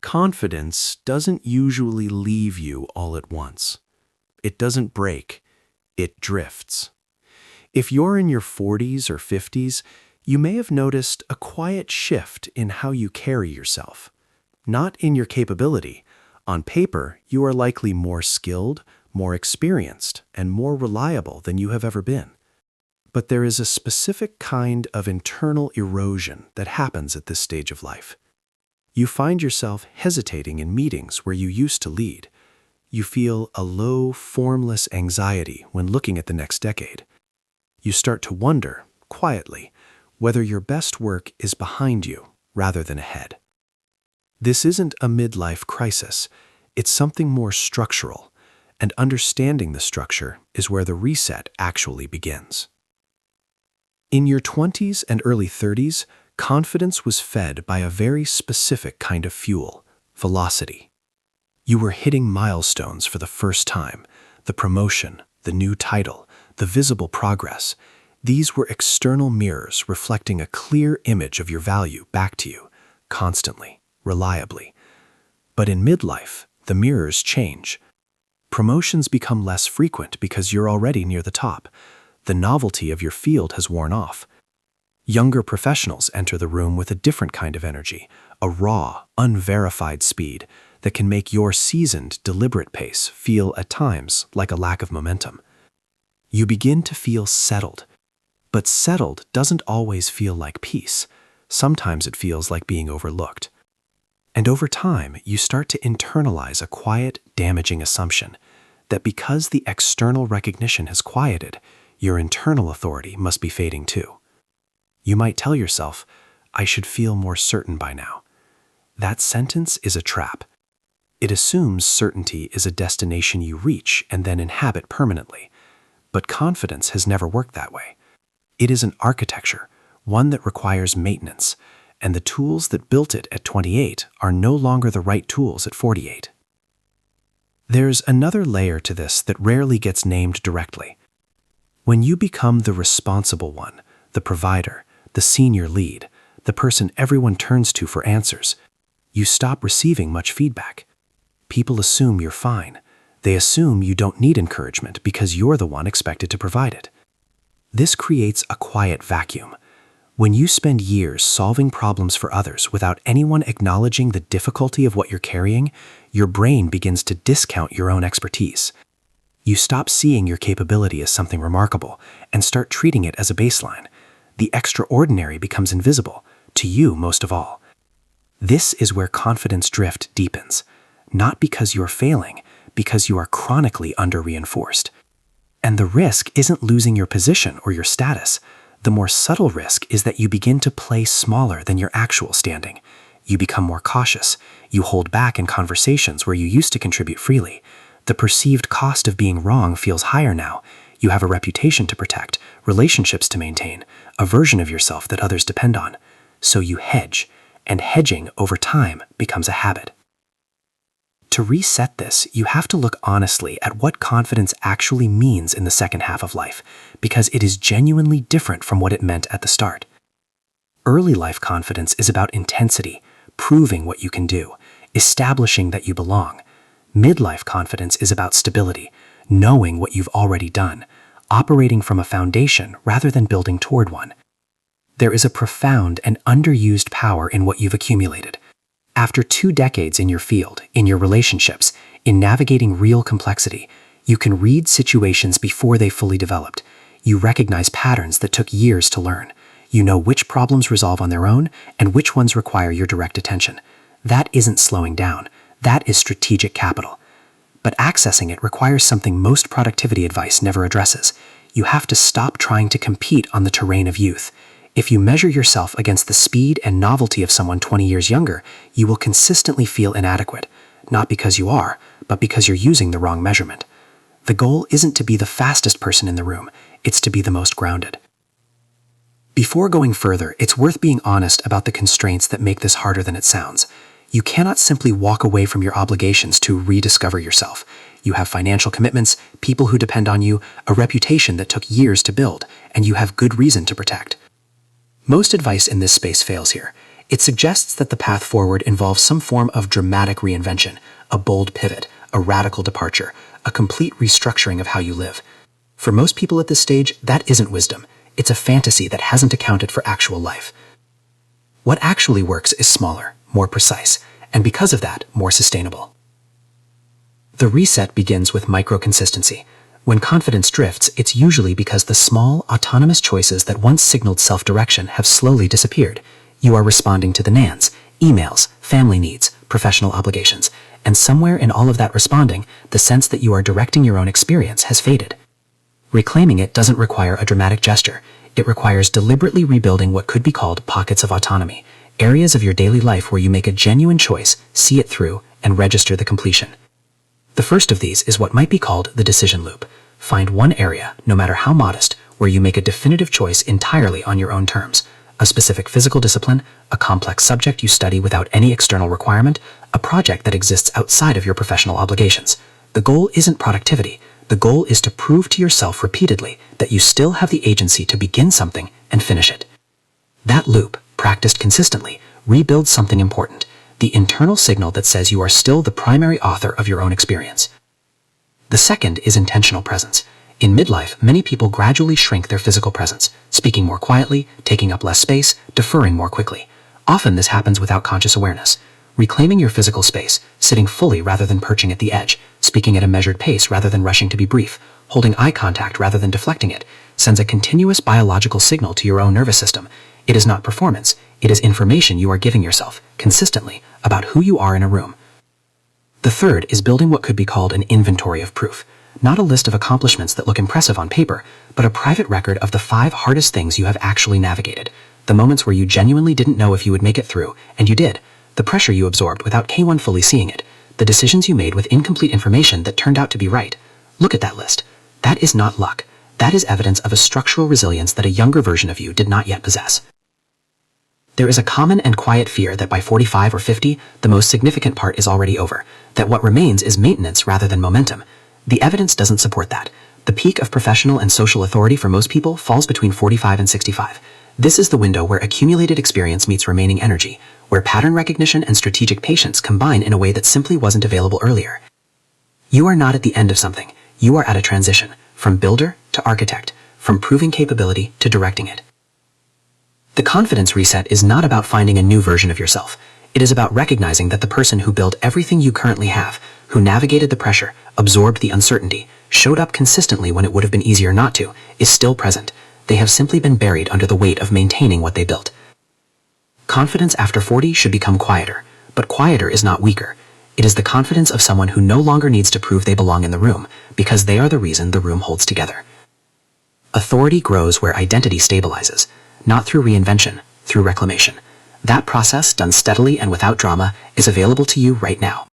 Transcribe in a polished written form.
Confidence doesn't usually leave you all at once. It doesn't break, it drifts. If you're in your 40s or 50s, you may have noticed a quiet shift in how you carry yourself. Not in your capability. On paper, you are likely more skilled, more experienced, and more reliable than you have ever been. But there is a specific kind of internal erosion that happens at this stage of life. You find yourself hesitating in meetings where you used to lead. You feel a low, formless anxiety when looking at the next decade. You start to wonder, quietly, whether your best work is behind you rather than ahead. This isn't a midlife crisis. It's something more structural, and understanding the structure is where the reset actually begins. In your 20s and early 30s, confidence was fed by a very specific kind of fuel, velocity. You were hitting milestones for the first time, the promotion, the new title, the visible progress. These were external mirrors reflecting a clear image of your value back to you, constantly, reliably. But in midlife, the mirrors change. Promotions become less frequent because you're already near the top. The novelty of your field has worn off. Younger professionals enter the room with a different kind of energy, a raw, unverified speed that can make your seasoned, deliberate pace feel at times like a lack of momentum. You begin to feel settled. But settled doesn't always feel like peace. Sometimes it feels like being overlooked. And over time, you start to internalize a quiet, damaging assumption that because the external recognition has quieted, your internal authority must be fading too. You might tell yourself, I should feel more certain by now. That sentence is a trap. It assumes certainty is a destination you reach and then inhabit permanently. But confidence has never worked that way. It is an architecture, one that requires maintenance, and the tools that built it at 28 are no longer the right tools at 48. There's another layer to this that rarely gets named directly. When you become the responsible one, the provider, the senior lead, the person everyone turns to for answers, you stop receiving much feedback. People assume you're fine. They assume you don't need encouragement because you're the one expected to provide it. This creates a quiet vacuum. When you spend years solving problems for others without anyone acknowledging the difficulty of what you're carrying, your brain begins to discount your own expertise. You stop seeing your capability as something remarkable and start treating it as a baseline. The extraordinary becomes invisible, to you most of all. This is where confidence drift deepens, not because you're failing, because you are chronically under-reinforced. And the risk isn't losing your position or your status. The more subtle risk is that you begin to play smaller than your actual standing. You become more cautious. You hold back in conversations where you used to contribute freely. The perceived cost of being wrong feels higher now. You have a reputation to protect, relationships to maintain, a version of yourself that others depend on. So you hedge, and hedging over time becomes a habit. To reset this, you have to look honestly at what confidence actually means in the second half of life, because it is genuinely different from what it meant at the start. Early life confidence is about intensity, proving what you can do, establishing that you belong. Midlife confidence is about stability, knowing what you've already done, operating from a foundation rather than building toward one. There is a profound and underused power in what you've accumulated. After 2 decades in your field, in your relationships, in navigating real complexity, you can read situations before they fully developed. You recognize patterns that took years to learn. You know which problems resolve on their own and which ones require your direct attention. That isn't slowing down. That is strategic capital. But accessing it requires something most productivity advice never addresses. You have to stop trying to compete on the terrain of youth. If you measure yourself against the speed and novelty of someone 20 years younger, you will consistently feel inadequate, not because you are, but because you're using the wrong measurement. The goal isn't to be the fastest person in the room, it's to be the most grounded. Before going further, it's worth being honest about the constraints that make this harder than it sounds. You cannot simply walk away from your obligations to rediscover yourself. You have financial commitments, people who depend on you, a reputation that took years to build, and you have good reason to protect. Most advice in this space fails here. It suggests that the path forward involves some form of dramatic reinvention, a bold pivot, a radical departure, a complete restructuring of how you live. For most people at this stage, that isn't wisdom. It's a fantasy that hasn't accounted for actual life. What actually works is smaller, more precise, and because of that, more sustainable. The reset begins with micro-consistency. When confidence drifts, it's usually because the small, autonomous choices that once signaled self-direction have slowly disappeared. You are responding to the demands, emails, family needs, professional obligations, and somewhere in all of that responding, the sense that you are directing your own experience has faded. Reclaiming it doesn't require a dramatic gesture. It requires deliberately rebuilding what could be called pockets of autonomy, areas of your daily life where you make a genuine choice, see it through, and register the completion. The first of these is what might be called the decision loop. Find one area, no matter how modest, where you make a definitive choice entirely on your own terms. A specific physical discipline, a complex subject you study without any external requirement, a project that exists outside of your professional obligations. The goal isn't productivity. The goal is to prove to yourself repeatedly that you still have the agency to begin something and finish it. That loop, practiced consistently, rebuilds something important, the internal signal that says you are still the primary author of your own experience. The second is intentional presence. In midlife, many people gradually shrink their physical presence, speaking more quietly, taking up less space, deferring more quickly. Often this happens without conscious awareness. Reclaiming your physical space, sitting fully rather than perching at the edge, speaking at a measured pace rather than rushing to be brief, holding eye contact rather than deflecting it, sends a continuous biological signal to your own nervous system. It is not performance, it is information you are giving yourself, consistently, about who you are in a room. The third is building what could be called an inventory of proof. Not a list of accomplishments that look impressive on paper, but a private record of the 5 hardest things you have actually navigated. The moments where you genuinely didn't know if you would make it through, and you did. The pressure you absorbed without K1 fully seeing it. The decisions you made with incomplete information that turned out to be right. Look at that list. That is not luck. That is evidence of a structural resilience that a younger version of you did not yet possess. There is a common and quiet fear that by 45 or 50, the most significant part is already over, that what remains is maintenance rather than momentum. The evidence doesn't support that. The peak of professional and social authority for most people falls between 45 and 65. This is the window where accumulated experience meets remaining energy, where pattern recognition and strategic patience combine in a way that simply wasn't available earlier. You are not at the end of something. You are at a transition, from builder to architect, from proving capability to directing it. The confidence reset is not about finding a new version of yourself. It is about recognizing that the person who built everything you currently have, who navigated the pressure, absorbed the uncertainty, showed up consistently when it would have been easier not to, is still present. They have simply been buried under the weight of maintaining what they built. Confidence after 40 should become quieter, but quieter is not weaker. It is the confidence of someone who no longer needs to prove they belong in the room, because they are the reason the room holds together. Authority grows where identity stabilizes, not through reinvention, through reclamation. That process, done steadily and without drama, is available to you right now.